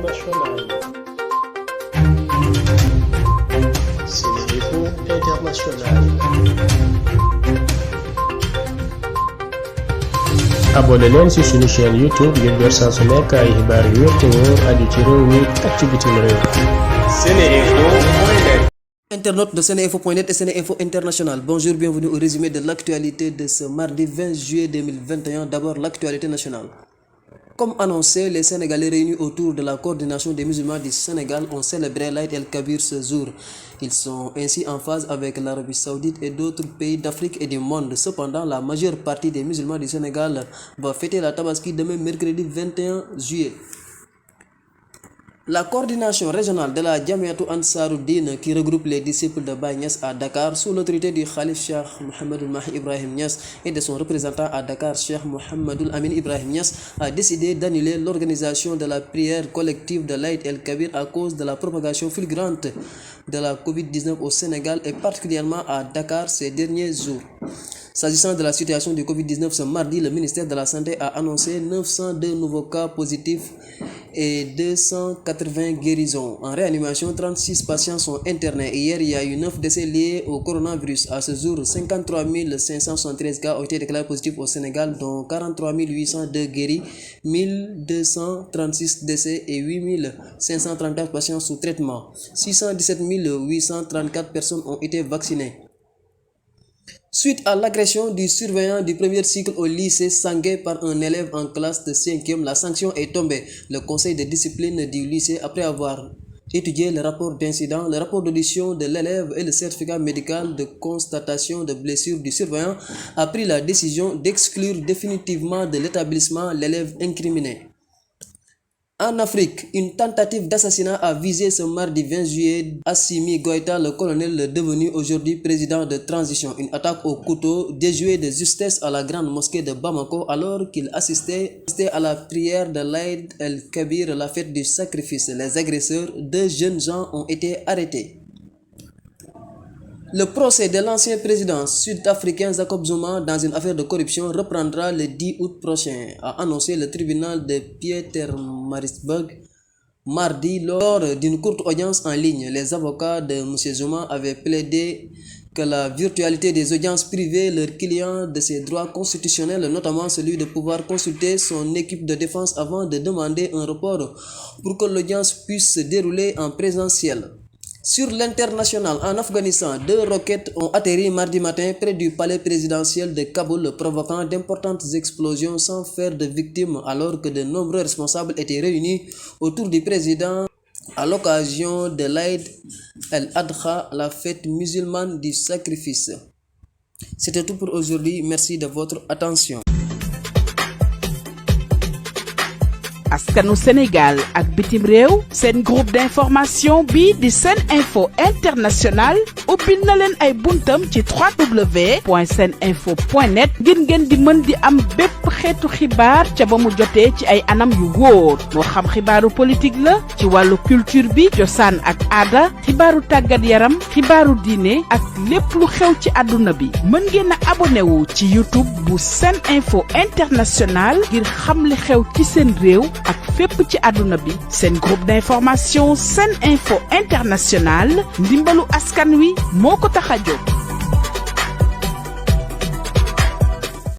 internationale. SeneInfo International. abonné leen ci suñu chaîne YouTube ngir jot saa su nekk ay xibaar yu wér te wóor aju ci réew mi ak ci bitim réew. SeneInfo.net. Internautes de SeneInfo.net et SeneInfo International, bonjour, bienvenue au résumé de l'actualité de ce mardi 20 juillet 2021. D'abord, l'actualité nationale. Comme annoncé, les Sénégalais réunis autour de la coordination des musulmans du Sénégal ont célébré l'Aïd el-Kabir ce jour. Ils sont ainsi en phase avec l'Arabie Saoudite et d'autres pays d'Afrique et du monde. Cependant, la majeure partie des musulmans du Sénégal va fêter la Tabaski demain mercredi 21 juillet. La coordination régionale de la Jamiatou Ansaruddin, qui regroupe les disciples de Baye Niass à Dakar, sous l'autorité du Khalif Cheikh Mohamedou Mahi Ibrahim Niass et de son représentant à Dakar, Cheikh Mohamedou Amin Ibrahim Niass, a décidé d'annuler l'organisation de la prière collective de l'Aïd el-Kabir à cause de la propagation fulgurante de la Covid-19 au Sénégal et particulièrement à Dakar ces derniers jours. S'agissant de la situation du Covid-19, ce mardi, le ministère de la Santé a annoncé 902 nouveaux cas positifs et 280 guérisons. En réanimation, 36 patients sont internés. Hier, il y a eu 9 décès liés au coronavirus. À ce jour, 53 573 cas ont été déclarés positifs au Sénégal, dont 43 802 guéris, 1236 décès et 8 534 patients sous traitement. 617 834 personnes ont été vaccinées. Suite à l'agression du surveillant du premier cycle au lycée Sangué par un élève en classe de 5e, la sanction est tombée. Le conseil de discipline du lycée, après avoir étudié le rapport d'incident, le rapport d'audition de l'élève et le certificat médical de constatation de blessure du surveillant, a pris la décision d'exclure définitivement de l'établissement l'élève incriminé. En Afrique, une tentative d'assassinat a visé ce mardi 20 juillet Assimi Goïta, le colonel devenu aujourd'hui président de transition. Une attaque au couteau déjouée de justesse à la grande mosquée de Bamako alors qu'il assistait à la prière de l'Aïd el-Kabir, la fête du sacrifice. Les agresseurs, 2 jeunes gens, ont été arrêtés. Le procès de l'ancien président sud-africain Jacob Zuma dans une affaire de corruption reprendra le 10 août prochain, a annoncé le tribunal de Pietermaritzburg mardi lors d'une courte audience en ligne. Les avocats de M. Zuma avaient plaidé que la virtualité des audiences privées leur client de ses droits constitutionnels, notamment celui de pouvoir consulter son équipe de défense avant de demander un report pour que l'audience puisse se dérouler en présentiel. Sur l'international, en Afghanistan, 2 roquettes ont atterri mardi matin près du palais présidentiel de Kaboul, provoquant d'importantes explosions sans faire de victimes, alors que de nombreux responsables étaient réunis autour du président à l'occasion de l'Aïd el-Adha, la fête musulmane du sacrifice. C'était tout pour aujourd'hui. Merci de votre attention. askanu Sénégal ak bitim réew seen groupe d'information bi di SeneInfo International ubbil na leen ay buntam ci www.seninfo.net ngir ngeen di mën di am bépp xeetu xibaar ca ba mu jotee ci ay anam yu wóor moo xam xibaaru politique la ci wàllu culture bi cosaan ak aada xibaaru tàggat yaram xibaaru diine ak lépp lu xew ci àdduna bi mën ngeen a abonné wu ci YouTube bu SeneInfo International ngir xam li xew ci seen réew ak fépp ci àdduna bi. Seen groupe d'information SeneInfo International ndimbalu askan wi moo ko tax a jóg.